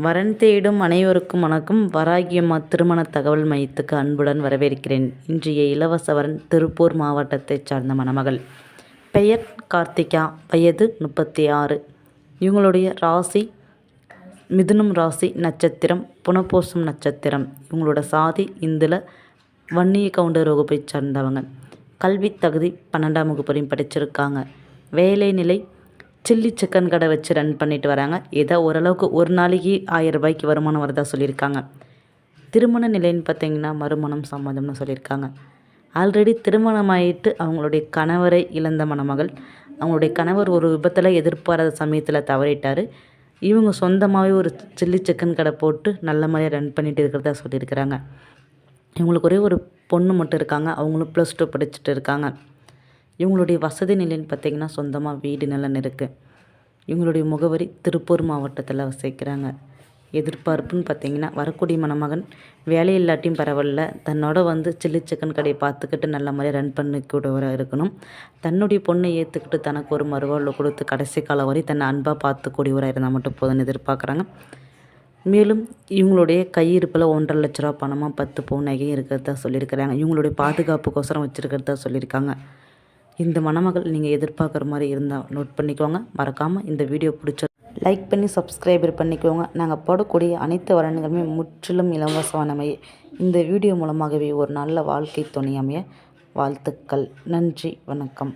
வரன் தேடும் அனைவருக்கும் வணக்கம். வராகியம்மா திருமண தகவல் மையத்துக்கு அன்புடன் வரவேற்கிறேன். இன்றைய இலவச வரன் திருப்பூர் மாவட்டத்தைச் சார்ந்த மணமகள். பெயர் கார்த்திகா, வயது 36. இவங்களுடைய ராசி மிதுனம் ராசி, நட்சத்திரம் புனர்பூசம் நட்சத்திரம். இவங்களோட சாதி இந்துல வன்னிய கவுண்டர் வகுப்பைச் சார்ந்தவங்க. கல்வி தகுதி 12ஆம் வகுப்பு வரையும் படிச்சிருக்காங்க. வேலை நிலை சில்லி சிக்கன் கடை வச்சு ரன் பண்ணிட்டு வராங்க. ஏதோ ஓரளவுக்கு ஒரு நாளைக்கு 1000 ரூபாய்க்கு வருமானம் வரதா சொல்லியிருக்காங்க. திருமண நிலைன்னு பார்த்தீங்கன்னா மறுமணம் சம்மதம்னு சொல்லியிருக்காங்க. ஆல்ரெடி திருமணம் ஆகிட்டு அவங்களுடைய கணவரை இழந்த மணமகள். அவங்களுடைய கணவர் ஒரு விபத்தில் எதிர்பாராத சமயத்தில் தவறிட்டார். இவங்க சொந்தமாகவே ஒரு சில்லி சிக்கன் கடை போட்டு நல்ல மாதிரியாக ரன் பண்ணிட்டு இருக்கிறதா சொல்லியிருக்கிறாங்க. இவங்களுக்கு ஒரே ஒரு பொண்ணு மட்டும் இருக்காங்க. அவங்களும் +2 படிச்சுட்டு இருக்காங்க. இவங்களுடைய வசதி நிலைன்னு பார்த்திங்கன்னா சொந்தமாக வீடு நிலம் இருக்குது. இவங்களுடைய முகவரி திருப்பூர் மாவட்டத்தில் வசிக்கிறாங்க. எதிர்பார்ப்புன்னு பார்த்திங்கன்னா வரக்கூடிய மணமகன் வேலை இல்லாட்டியும் பரவாயில்ல, தன்னோட சில்லி சிக்கன் கடையை பார்த்துக்கிட்டு நல்ல மாதிரி ரன் பண்ணிக்கூடவராக இருக்கணும். தன்னுடைய பொண்ணை ஏற்றுக்கிட்டு தனக்கு ஒரு மறுவாழ்வு கொடுத்து கடைசி காலம் வரை தன்னை அன்பாக பார்த்துக்கூடியவராக இருந்தால் மட்டும் போதும்னு எதிர்பார்க்குறாங்க. மேலும் இவங்களுடைய கையிருப்பில் 1,50,000 ரூபா பணமாக 10 பவுன் நகையும் இருக்கிறதா சொல்லியிருக்கிறாங்க. இவங்களுடைய பாதுகாப்புக்கோசரம் வச்சுருக்கிறதா சொல்லியிருக்காங்க. இந்த மணமகள் நீங்கள் எதிர்பார்க்குற மாதிரி இருந்தால் நோட் பண்ணிக்கோங்க. மறக்காமல் இந்த வீடியோ பிடிச்ச லைக் பண்ணி சப்ஸ்கிரைபர் பண்ணிக்கோங்க. நாங்கள் போடக்கூடிய அனைத்து வரன்களுமே முற்றிலும் இலவசமானவை. இந்த வீடியோ மூலமாகவே ஒரு நல்ல வாழ்க்கை துணை அமைய வாழ்த்துக்கள். நன்றி, வணக்கம்.